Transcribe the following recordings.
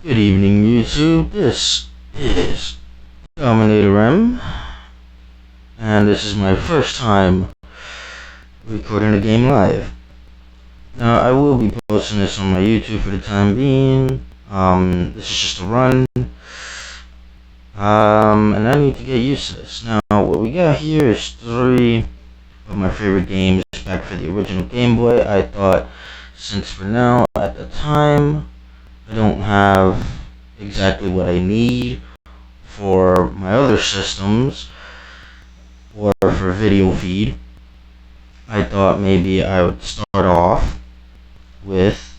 Good evening, YouTube. This is Dominator M, and this is my first time recording a game live. Now, I will be posting this on my YouTube for the time being. This is just a run. And I need to get used to this. Now, what we got here is 3 of my favorite games back for the original Game Boy. I thought, since for now, at the time, I don't have exactly what I need for my other systems or for video feed, I thought maybe I would start off with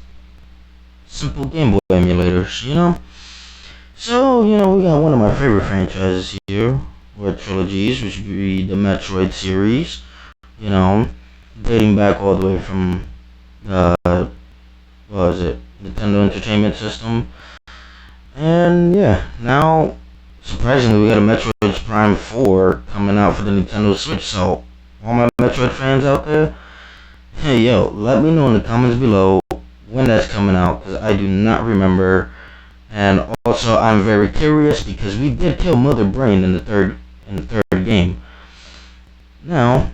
simple Game Boy emulators, So, we got one of my favorite franchises here, or trilogies, which would be the Metroid series, dating back all the way from Nintendo Entertainment System. And yeah, now surprisingly we got a Metroid Prime 4 coming out for the Nintendo Switch. So all my Metroid fans out there, hey yo, let me know in the comments below when that's coming out, because I do not remember. And also I'm very curious because we did kill Mother Brain in the third game. Now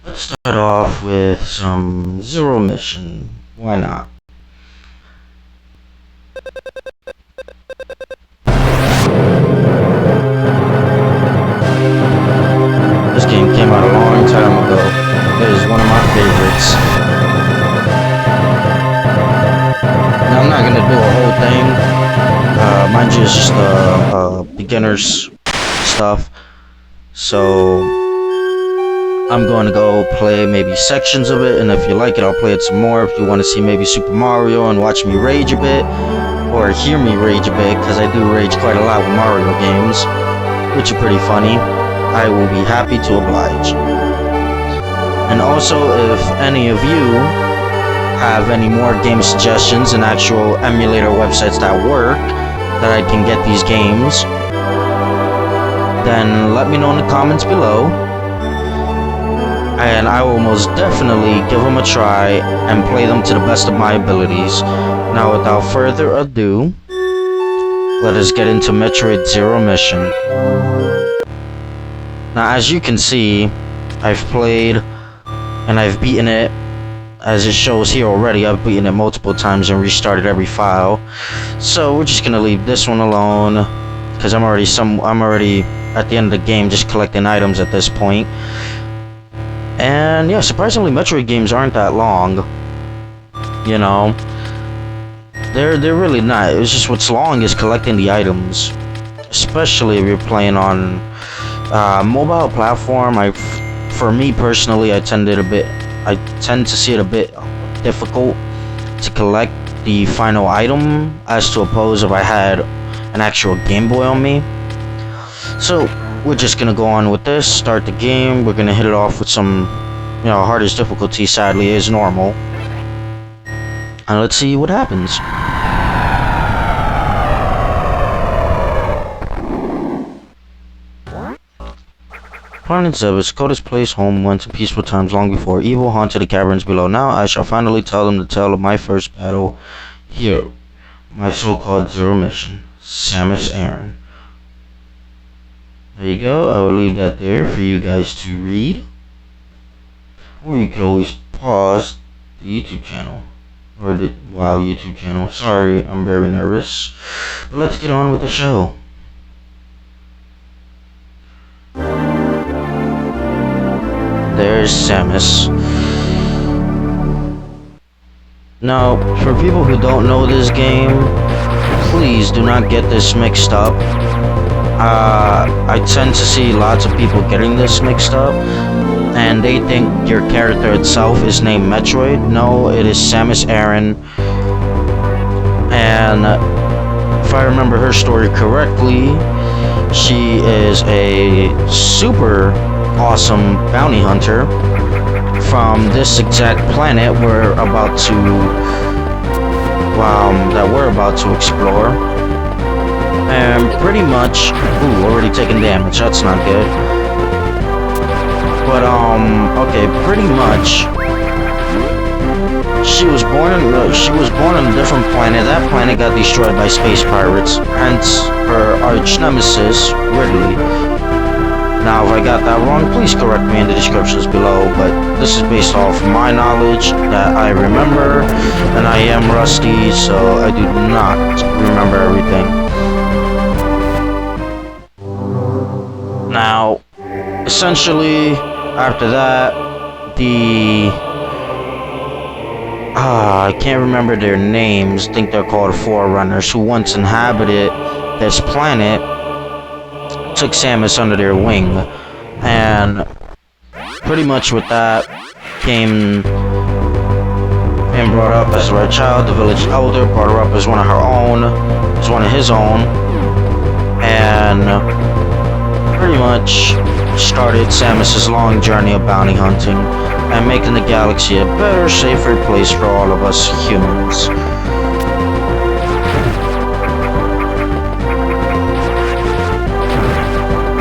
let's start off with some Zero Mission. Why not? This game came out a long time ago. It is one of my favorites. Now I'm not gonna do a whole thing. Mind you, it's just beginner's stuff. So I'm going to go play maybe sections of it, and if you like it, I'll play it some more. If you want to see maybe Super Mario and watch me rage a bit, or hear me rage a bit, because I do rage quite a lot with Mario games, which are pretty funny, I will be happy to oblige. And also, if any of you have any more game suggestions and actual emulator websites that work, that I can get these games, then let me know in the comments below, and I will most definitely give them a try and play them to the best of my abilities. Now, without further ado, let us get into Metroid Zero Mission. Now, as you can see, I've played and I've beaten it. As it shows here already, I've beaten it multiple times and restarted every file. So we're just gonna leave this one alone, because I'm already at the end of the game, just collecting items at this point. And yeah, surprisingly, Metroid games aren't that long. They're really not. It's just what's long is collecting the items, especially if you're playing on mobile platform. For me personally, I tend to see it a bit difficult to collect the final item, as to oppose if I had an actual Game Boy on me. So we're just gonna go on with this, start the game. We're gonna hit it off with some, hardest difficulty, sadly, is normal. And let's see what happens. Planet Zebus, Coda's place home once in peaceful times long before. Evil haunted the caverns below. Now I shall finally tell them the tale of my first battle here. My so-called Zero Mission. Samus Aran. There you go. I will leave that there for you guys to read. Or you could always pause the YouTube channel. Or the WoW YouTube channel. Sorry, I'm very nervous. But let's get on with the show. There's Samus. Now, for people who don't know this game, please do not get this mixed up. I tend to see lots of people getting this mixed up, and they think your character itself is named Metroid. No, it is Samus Aran. And if I remember her story correctly, she is a super awesome bounty hunter from this exact planet that we're about to explore. And pretty much, already taking damage, that's not good. But okay, pretty much She was born on a different planet. That planet got destroyed by space pirates. Hence her arch nemesis, Ridley. Now, if I got that wrong, please correct me in the descriptions below, but this is based off my knowledge that I remember, and I am rusty, so I do not remember everything. Now, essentially, after that, I can't remember their names, I think they're called Forerunners, who once inhabited this planet, took Samus under their wing, and pretty much with that came brought up as the right child. The village elder brought her up as one of his own, and pretty much started Samus's long journey of bounty hunting and making the galaxy a better, safer place for all of us humans.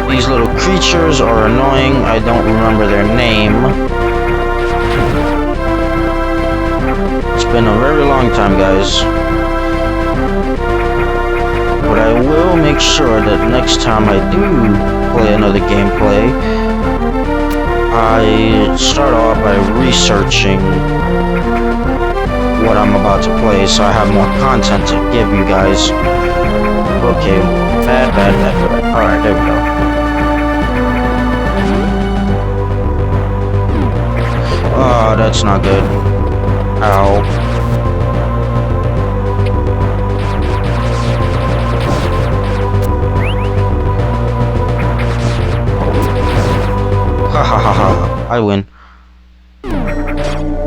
These little creatures are annoying. I don't remember their name. It's been a very long time, guys. But I will make sure that next time I do play another gameplay, I start off by researching what I'm about to play so I have more content to give you guys. Okay, bad. Alright, there we go. Oh, that's not good. Ow. Ha ha ha ha. I win.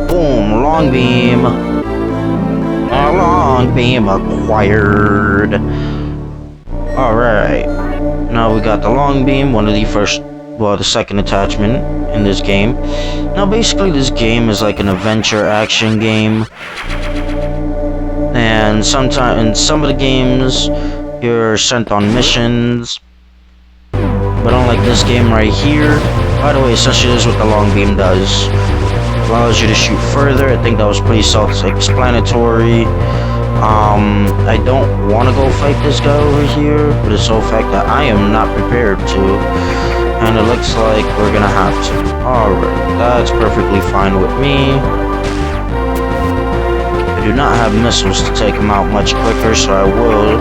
Boom, long beam. A long beam acquired. Alright. Now we got the long beam, one of the second attachment in this game. Now basically this game is like an adventure action game, and sometimes in some of the games you're sent on missions, but unlike this game right here, by the way, essentially this is what the long beam does. It allows you to shoot further. I think that was pretty self-explanatory. I don't want to go fight this guy over here, but it's so fact that I am not prepared to. And it looks like we're gonna have to. Alright, that's perfectly fine with me. I do not have missiles to take him out much quicker, so I will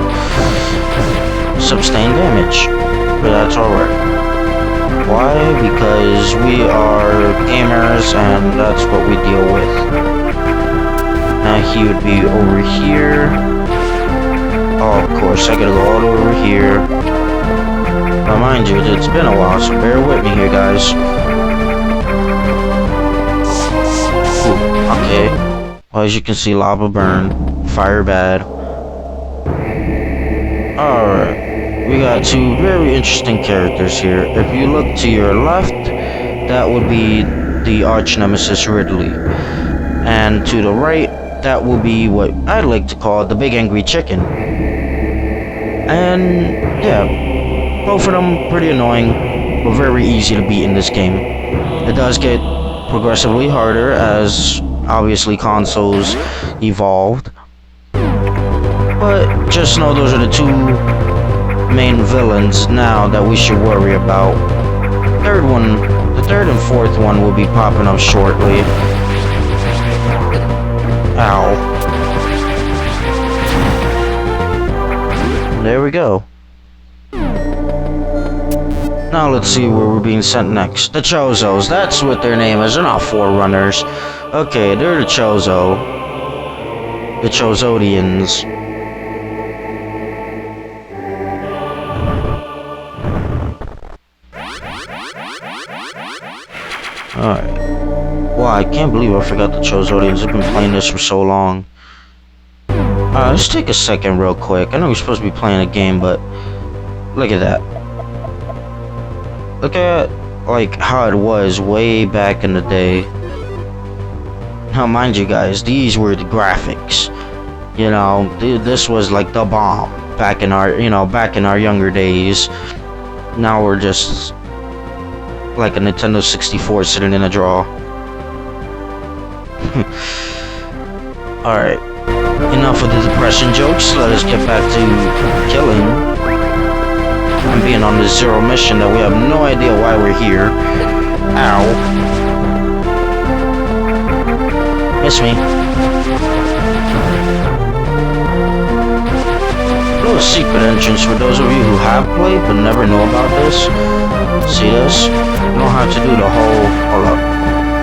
sustain damage. But that's alright. Why? Because we are gamers and that's what we deal with. Now he would be over here. Oh, of course, I gotta go all over here. Now mind you, it's been a while, so bear with me here, guys. Ooh, okay. Well, as you can see, lava burn. Fire bad. Alright. We got two very interesting characters here. If you look to your left, that would be the arch nemesis Ridley. And to the right, that will be what I'd like to call the big angry chicken. And yeah. Both of them pretty annoying, but very easy to beat in this game. It does get progressively harder as obviously consoles evolved. But just know those are the two main villains now that we should worry about. The third and fourth one will be popping up shortly. Ow. There we go. Now let's see where we're being sent next. The Chozos, that's what their name is. They're not Forerunners. Okay, they're the Chozo. The Chozodians. Alright. Wow, I can't believe I forgot the Chozodians. I've been playing this for so long. Alright, let's take a second real quick. I know we're supposed to be playing a game, but look at that. Look at like how it was way back in the day. Now mind you guys, these were the graphics. You know, this was like the bomb back in our younger days. Now we're just like a Nintendo 64 sitting in a drawer. Alright, enough of the depression jokes. Let us get back to killing and being on this zero mission that we have no idea why we're here. Ow. Miss me. Little secret entrance for those of you who have played but never know about this. See this? You don't have to do the whole... Hold up.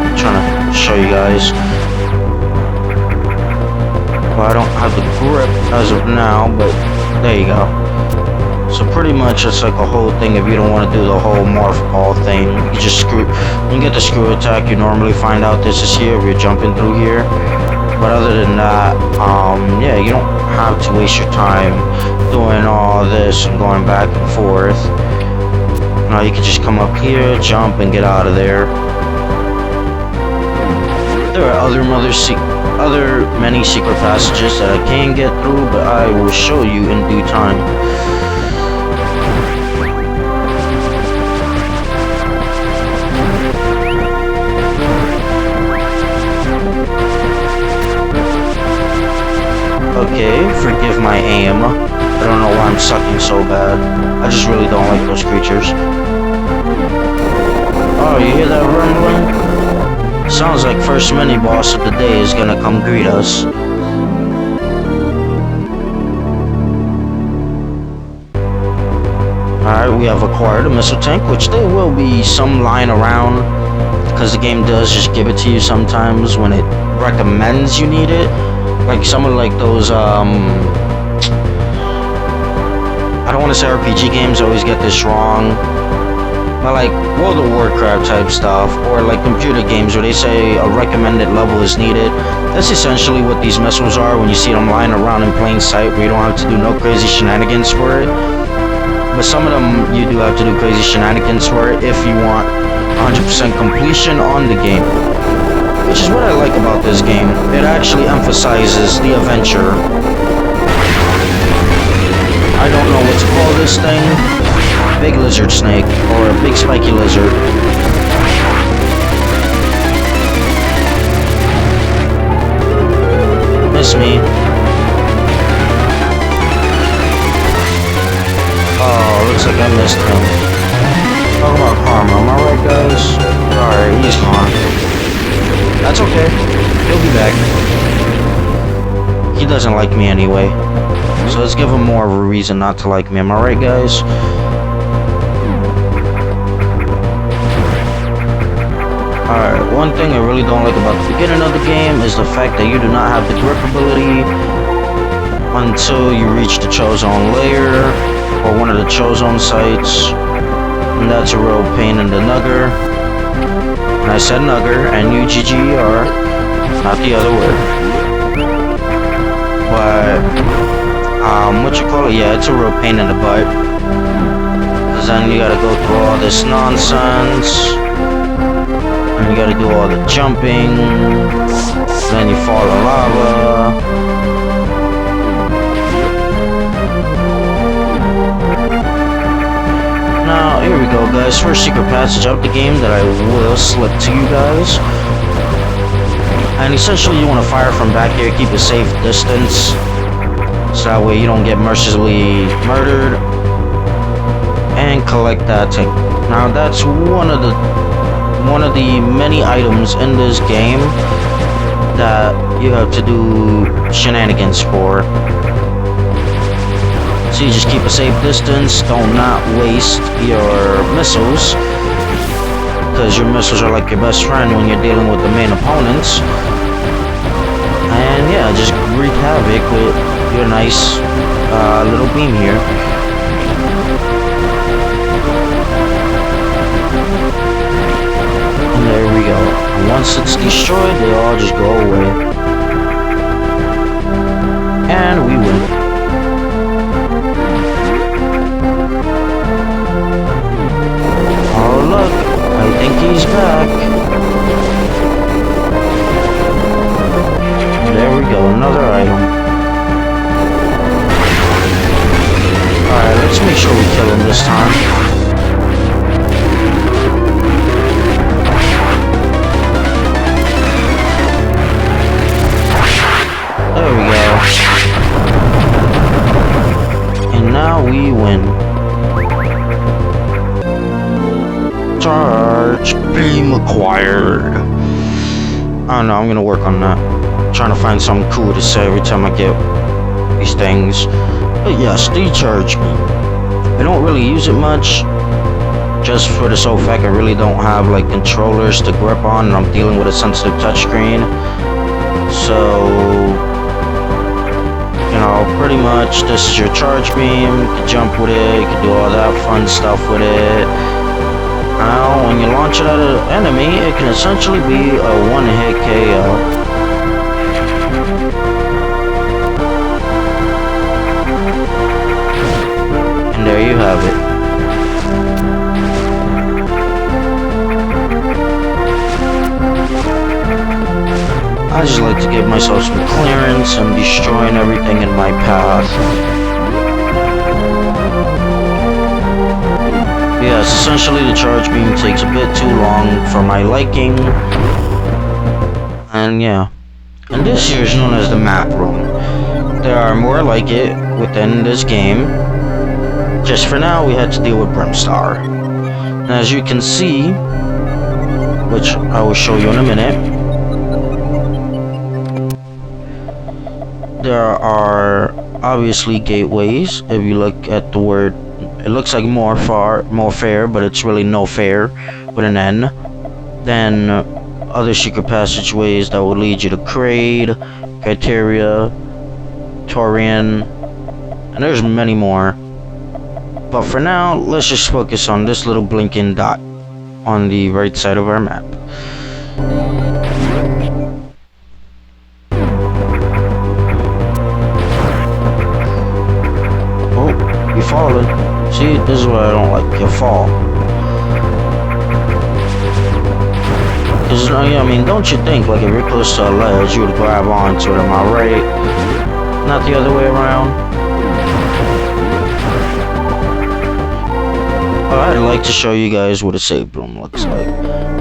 I'm trying to show you guys. Well, I don't have the grip as of now, but there you go. So pretty much it's like a whole thing if you don't want to do the whole morph ball thing. You just screw... When you get the screw attack, you normally find out this is here if you're jumping through here. But other than that, yeah, you don't have to waste your time doing all this and going back and forth. Now you can just come up here, jump, and get out of there. There are other many secret passages that I can get through, but I will show you in due time. Okay, forgive my aim. I don't know why I'm sucking so bad. I just really don't like those creatures. Oh, you hear that rumbling? Sounds like first mini-boss of the day is gonna come greet us. Alright, we have acquired a missile tank, which there will be some lying around, because the game does just give it to you sometimes when it recommends you need it. Like some of like those, I don't want to say RPG games, I always get this wrong. But like World of Warcraft type stuff, or like computer games where they say a recommended level is needed. That's essentially what these missiles are when you see them lying around in plain sight where you don't have to do no crazy shenanigans for it. But some of them you do have to do crazy shenanigans for it if you want 100% completion on the game. Which is what I like about this game. It actually emphasizes the adventure. I don't know what to call this thing. Big lizard snake, or a big spiky lizard. Miss me. Oh, looks like I missed him. Talk about karma, am I right, guys? Alright, he's gone. That's okay. He'll be back. He doesn't like me anyway. So let's give him more of a reason not to like me. Am I right, guys? Alright, one thing I really don't like about the beginning of the game is the fact that you do not have the grip ability until you reach the Chosen layer or one of the Chosen sites. And that's a real pain in the nugger. And I said nugger, N-U-G-G-E-R, not the other word. But, what you call it? Yeah, it's a real pain in the butt. Cause then you gotta go through all this nonsense. And you gotta do all the jumping. Then you fall in lava. Now, here we go, guys. First secret passage of the game that I will slip to you guys. And essentially, you want to fire from back here, keep a safe distance, so that way you don't get mercilessly murdered. And collect that tank. Now, that's one of the many items in this game that you have to do shenanigans for. So you just keep a safe distance, don't not waste your missiles, because your missiles are like your best friend when you're dealing with the main opponents. And yeah, just wreak havoc with your nice little beam here. And there we go. Once it's destroyed, they all just go away. And we win. Oh look, I think he's back. There we go, another item. Alright, let's make sure we kill him this time. And now we win. Charge beam acquired. I don't know, I'm gonna work on that. Trying to find something cool to say every time I get these things. But yes, the charge beam. I don't really use it much, just for the sole fact I really don't have like controllers to grip on, and I'm dealing with a sensitive touchscreen. So, you know, pretty much this is your charge beam. You can jump with it, you can do all that fun stuff with it. Now, when you launch it at an enemy, it can essentially be a one-hit KO. And there you have it. I just like to give myself some clearance and destroying everything in my path. Yes, essentially the charge beam takes a bit too long for my liking. And yeah. And this here is known as the map room. There are more like it within this game. Just for now, we had to deal with Brimstar. And as you can see, which I will show you in a minute, there are obviously gateways. If you look at the word, it looks like more fair, but it's really no fair with an N. Then other secret passageways that will lead you to Kraid, Criteria, Torian, and there's many more. But for now, let's just focus on this little blinking dot on the right side of our map. Oh, you're falling. See, this is what I don't like, you fall. Cause, I mean, don't you think, like, if you're close to a ledge, you would grab onto it, am I right? Not the other way around? I'd like to show you guys what a save room looks like.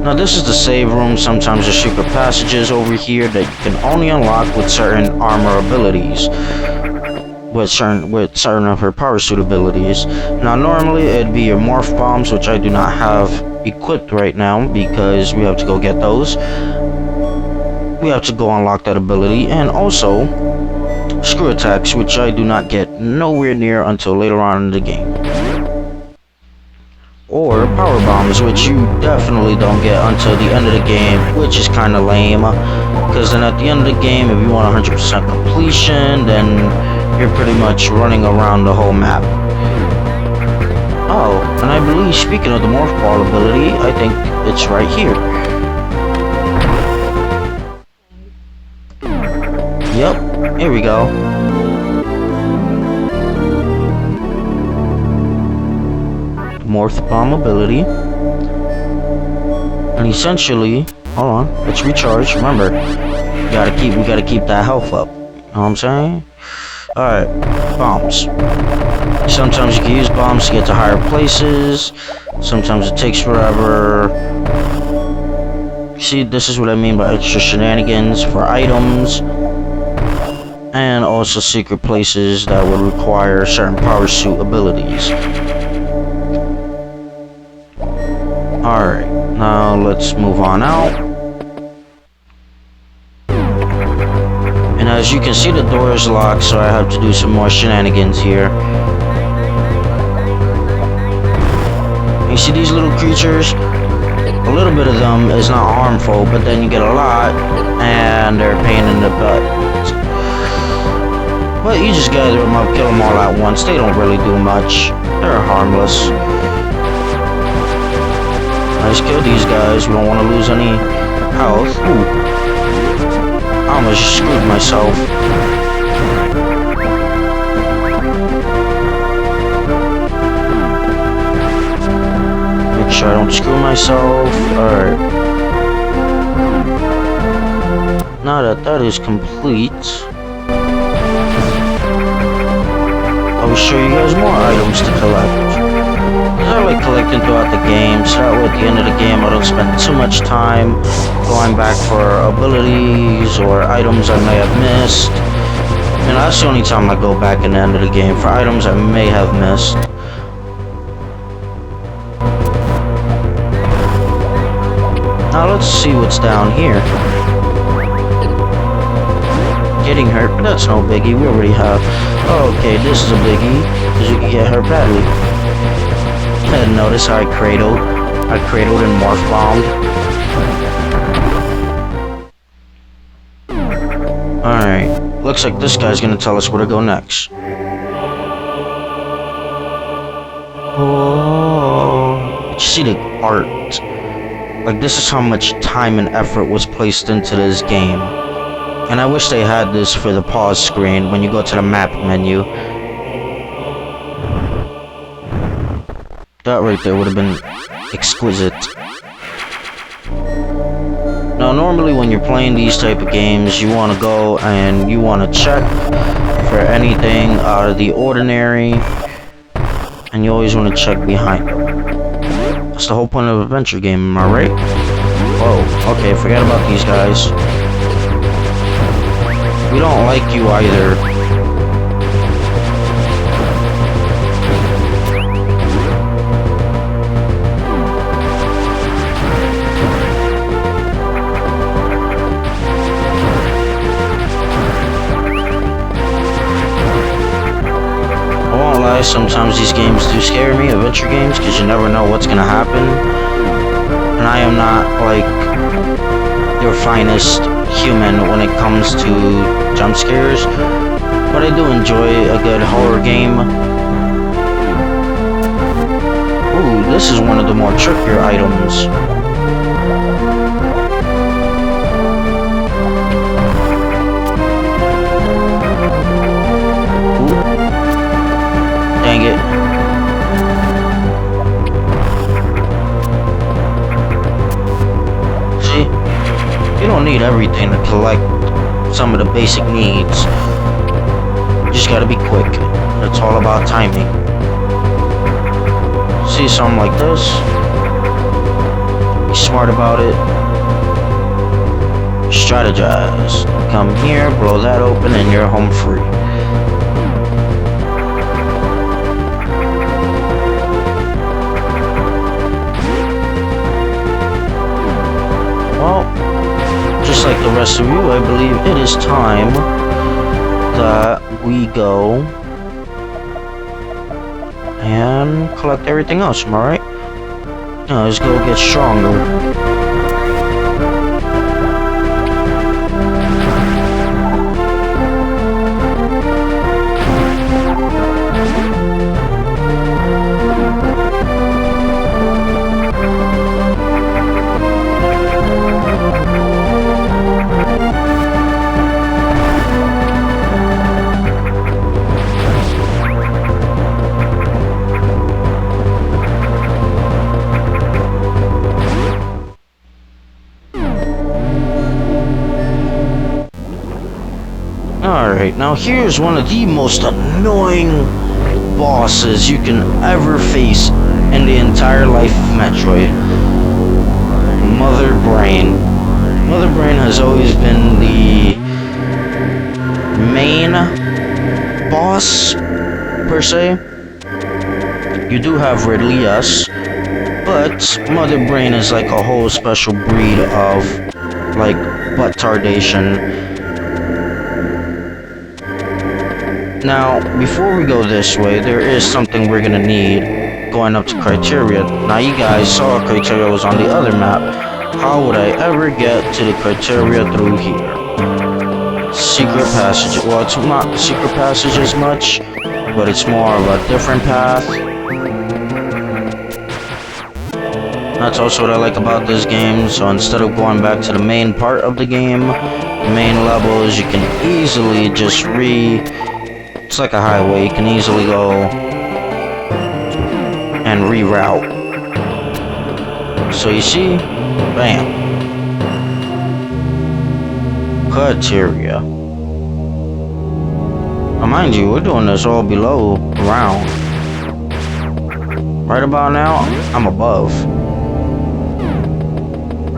Now, this is the save room. Sometimes there's secret passages over here that you can only unlock with certain armor abilities. With certain of her power suit abilities. Now normally it'd be your morph bombs, which I do not have equipped right now because we have to go get those. We have to go unlock that ability, and also screw attacks, which I do not get nowhere near until later on in the game. Or power bombs, which you definitely don't get until the end of the game, which is kind of lame. Because then at the end of the game, if you want 100% completion, then you're pretty much running around the whole map. Oh, and I believe, speaking of the morph ball ability, I think it's right here. Yep, here we go. Morph bomb ability. And essentially, hold on, let's recharge. Remember, we gotta keep that health up. You know what I'm saying? Alright, bombs. Sometimes you can use bombs to get to higher places. Sometimes it takes forever. See, this is what I mean by extra shenanigans for items. And also secret places that would require certain power suit abilities. Alright, now let's move on out. And as you can see, the door is locked, so I have to do some more shenanigans here. You see these little creatures? A little bit of them is not harmful, but then you get a lot, and they're a pain in the butt. But you just gather them up, kill them all at once. They don't really do much. They're harmless. Let's kill these guys. We don't want to lose any health. Ooh. I almost just screwed myself. Make sure I don't screw myself. Alright. Now that that is complete, I will show you guys more items to collect. I like collecting throughout the game, so that way at the end of the game I don't spend too much time going back for abilities or items I may have missed. And that's the only time I go back in the end of the game for items I may have missed. Now let's see what's down here. Getting hurt, but that's no biggie. We already have. Oh, okay, this is a biggie, because you can get hurt badly. And notice how I cradled and morph bombed. Alright, looks like this guy's gonna tell us where to go next. Oh, did you see the art? Like, this is how much time and effort was placed into this game. And I wish they had this for the pause screen when you go to the map menu. That right there would have been exquisite. Now, normally when you're playing these type of games, you want to go and you want to check for anything out of the ordinary. And you always want to check behind it. That's the whole point of an adventure game, am I right? Whoa, okay, forget about these guys. We don't like you either. I won't lie, sometimes these games do scare me, adventure games, because you never know what's gonna happen. And I am not, like, your finest human when it comes to jump scares, but I do enjoy a good horror game. Ooh, this is one of the more trickier items. Ooh. Dang it. See? You don't need everything to collect some of the basic needs. You just gotta be quick. It's all about timing. See something like this? Be smart about it. Strategize. Come here, blow that open, and you're home free. Well, just like the rest of you, I believe it is time that we go and collect everything else, am I right? Now let's go get stronger. Alright, now here's one of the most annoying bosses you can ever face in the entire life of Metroid. Mother Brain. Mother Brain has always been the main boss, per se. You do have Ridley, yes, but Mother Brain is like a whole special breed of, like, butt tardation. Now, before we go this way, there is something we're gonna need going up to Criteria. Now, you guys saw Criteria was on the other map. How would I ever get to the Criteria through here? Secret passage. Well, it's not secret passage as much, but it's more of a different path. That's also what I like about this game. So instead of going back to the main part of the game, the main levels, you can easily just it's like a highway, you can easily go and reroute. So you see, bam. Criteria. Now mind you, we're doing this all below ground. Right about now, I'm above.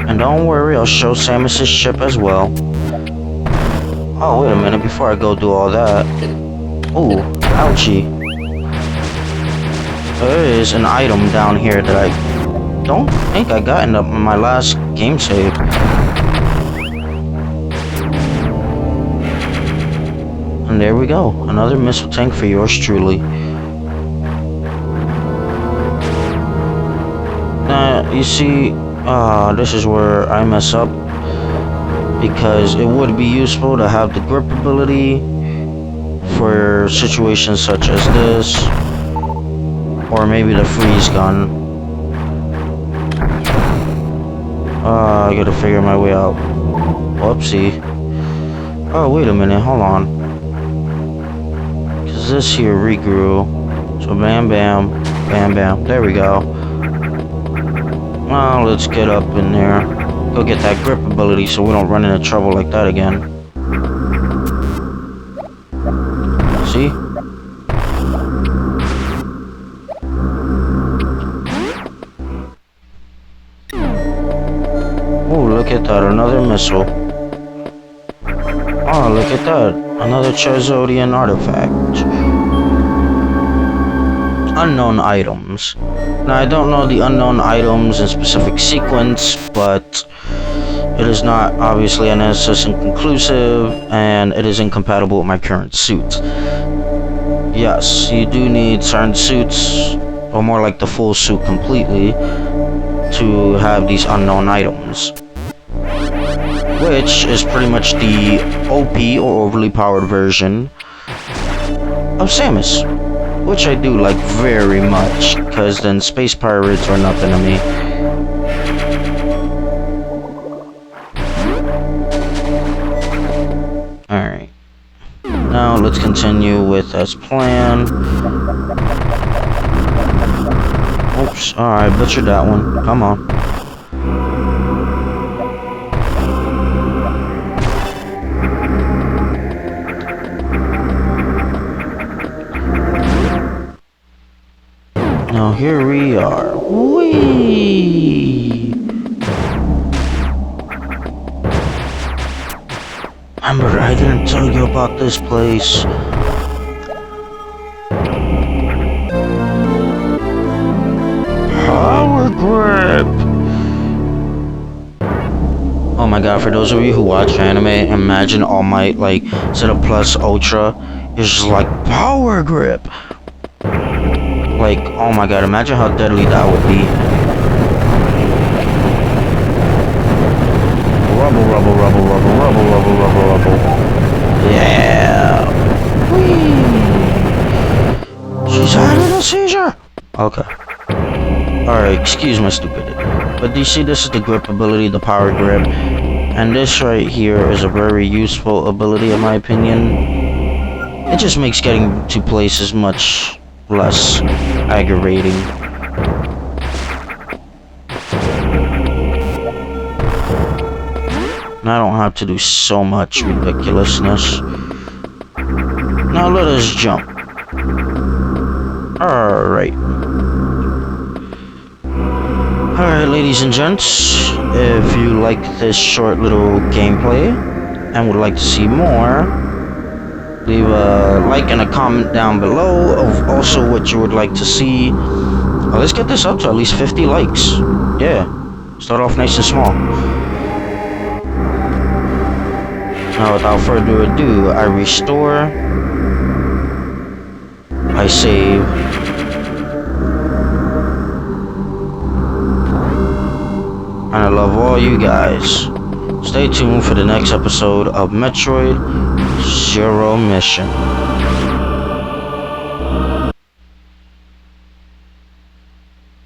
And don't worry, I'll show Samus's ship as well. Oh, wait a minute, before I go do all that. Ooh, ouchie. There is an item down here that I don't think I got in my last game save. And there we go, another missile tank for yours truly. You see, this is where I mess up, because it would be useful to have the grip ability for situations such as this, or maybe the freeze gun. I gotta figure my way out. Whoopsie. Oh, wait a minute, hold on. Cause this here regrew. So bam, bam, bam, bam. There we go. Well, let's get up in there. Go get that grip ability so we don't run into trouble like that again. See? Oh, look at that, another missile. Oh, look at that, another Charizardian artifact. Unknown items. Now, I don't know the unknown items in specific sequence, but it is not obviously an NSS inconclusive, and it is incompatible with my current suit. Yes, you do need certain suits, or more like the full suit completely, to have these unknown items. Which is pretty much the OP or overly powered version of Samus. Which I do like very much, because then space pirates are nothing to me. Alright. Now let's continue with as planned. Oops, alright, butchered that one. Come on. Now here we are. Whee! Remember, I didn't tell you about this place. Power grip! Oh my god, for those of you who watch anime, imagine All Might, like, instead of plus ultra, it's just like power grip. Like, oh my god, imagine how deadly that would be. Rubble, rubble, rubble, rubble, rubble, rubble, rubble, rubble. Yeah! Whee! She's having a seizure! Okay. Alright, excuse my stupidity. But do you see, this is the grip ability, the power grip. And this right here is a very useful ability in my opinion. It just makes getting to places much less aggravating. And I don't have to do so much ridiculousness. Now let us jump. Alright. Alright, ladies and gents, if you like this short little gameplay and would like to see more, leave a like and a comment down below of also what you would like to see. Well, let's get this up to at least 50 likes. Yeah, start off nice and small. Now without further ado, I restore, I save, and I love all you guys. Stay tuned for the next episode of Metroid Zero Mission.